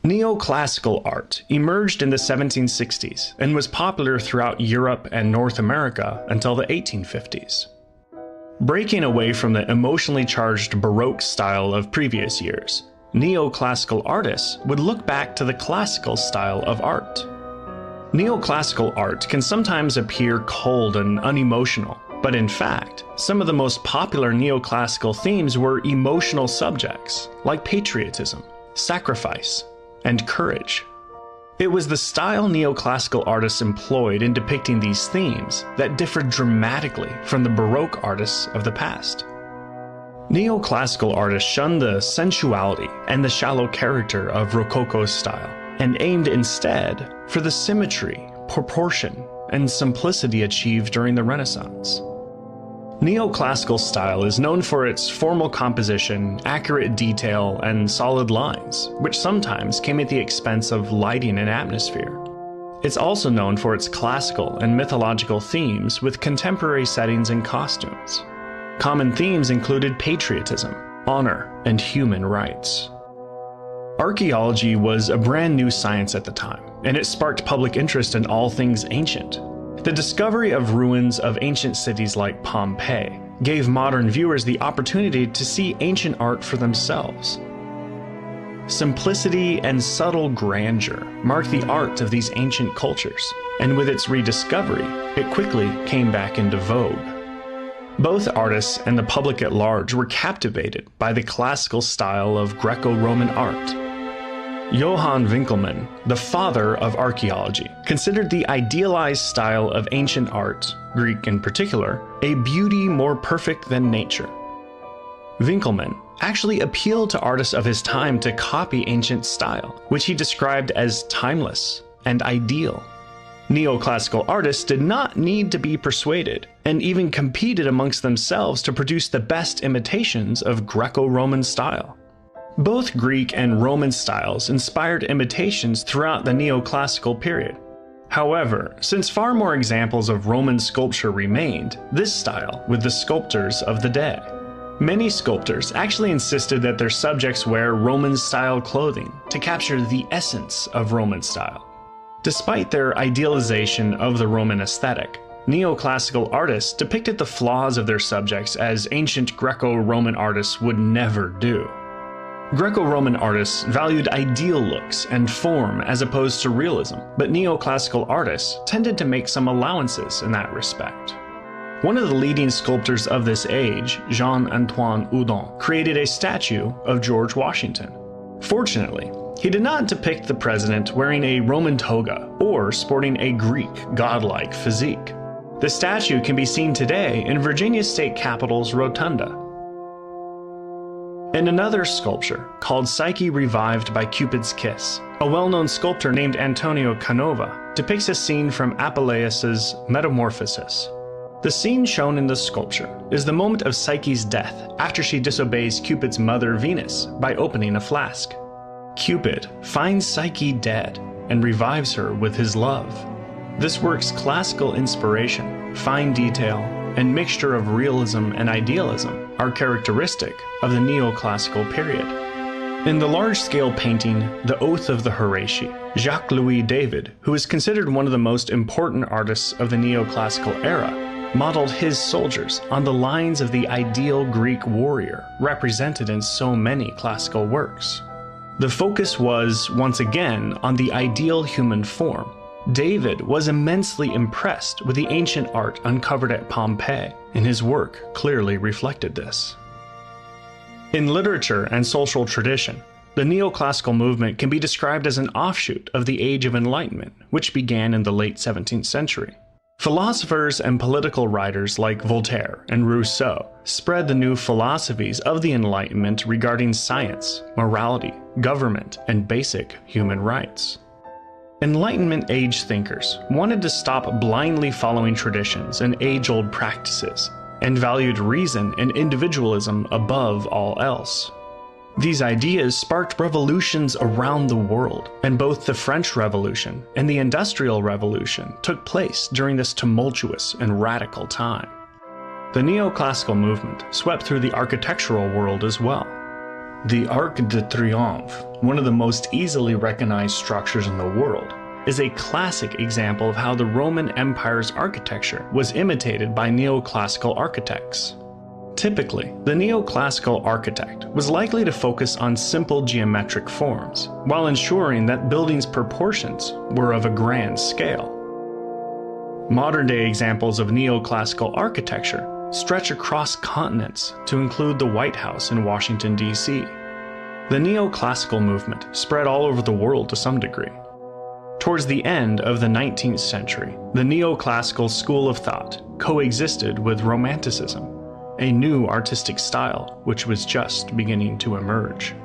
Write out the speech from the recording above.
Neoclassical art emerged in the 1760s and was popular throughout Europe and North America until the 1850s. Breaking away from the emotionally charged Baroque style of previous years, neoclassical artists would look back to the classical style of art. Neoclassical art can sometimes appear cold and unemotional, but in fact, some of the most popular neoclassical themes were emotional subjects like patriotism, sacrifice, and courage. It was the style neoclassical artists employed in depicting these themes that differed dramatically from the Baroque artists of the past. Neoclassical artists shunned the sensuality and the shallow character of Rococo's style, and aimed instead for the symmetry, proportion, and simplicity achieved during the Renaissance. Neoclassical style is known for its formal composition, accurate detail, and solid lines, which sometimes came at the expense of lighting and atmosphere. It's also known for its classical and mythological themes with contemporary settings and costumes. Common themes included patriotism, honor, and human rights. Archaeology was a brand new science at the time, and it sparked public interest in all things ancient. The discovery of ruins of ancient cities like Pompeii gave modern viewers the opportunity to see ancient art for themselves. Simplicity and subtle grandeur marked the art of these ancient cultures, and with its rediscovery, it quickly came back into vogue. Both artists and the public at large were captivated by the classical style of Greco-Roman art. Johann Winckelmann, the father of archaeology, considered the idealized style of ancient art, Greek in particular, a beauty more perfect than nature. Winckelmann actually appealed to artists of his time to copy ancient style, which he described as timeless and ideal. Neoclassical artists did not need to be persuaded, and even competed amongst themselves to produce the best imitations of Greco-Roman style. Both Greek and Roman styles inspired imitations throughout the neoclassical period. However, since far more examples of Roman sculpture remained, this style with the sculptors of the day. Many sculptors actually insisted that their subjects wear Roman-style clothing to capture the essence of Roman style. Despite their idealization of the Roman aesthetic, neoclassical artists depicted the flaws of their subjects as ancient Greco-Roman artists would never do. Greco-Roman artists valued ideal looks and form as opposed to realism, but neoclassical artists tended to make some allowances in that respect. One of the leading sculptors of this age, Jean-Antoine Houdon, created a statue of George Washington. Fortunately, he did not depict the president wearing a Roman toga or sporting a Greek godlike physique. The statue can be seen today in Virginia State Capitol's Rotunda. In another sculpture, called Psyche Revived by Cupid's Kiss, a well-known sculptor named Antonio Canova depicts a scene from Apuleius's Metamorphosis. The scene shown in the sculpture is the moment of Psyche's death after she disobeys Cupid's mother Venus by opening a flask. Cupid finds Psyche dead and revives her with his love. This work's classical inspiration, fine detail, and mixture of realism and idealism are characteristic of the neoclassical period. In the large-scale painting, The Oath of the Horatii, Jacques-Louis David, who is considered one of the most important artists of the neoclassical era, modeled his soldiers on the lines of the ideal Greek warrior represented in so many classical works. The focus was, once again, on the ideal human form. David was immensely impressed with the ancient art uncovered at Pompeii, and his work clearly reflected this. In literature and social tradition, the neoclassical movement can be described as an offshoot of the Age of Enlightenment, which began in the late 17th century. Philosophers and political writers like Voltaire and Rousseau spread the new philosophies of the Enlightenment regarding science, morality, government, and basic human rights. Enlightenment age thinkers wanted to stop blindly following traditions and age-old practices, and valued reason and individualism above all else. These ideas sparked revolutions around the world, and both the French Revolution and the Industrial Revolution took place during this tumultuous and radical time. The neoclassical movement swept through the architectural world as well. The Arc de Triomphe, one of the most easily recognized structures in the world, is a classic example of how the Roman Empire's architecture was imitated by neoclassical architects. Typically, the neoclassical architect was likely to focus on simple geometric forms, while ensuring that buildings' proportions were of a grand scale. Modern-day examples of neoclassical architecture stretch across continents to include the White House in Washington, D.C. The neoclassical movement spread all over the world to some degree. Towards the end of the 19th century, the neoclassical school of thought coexisted with Romanticism, a new artistic style which was just beginning to emerge.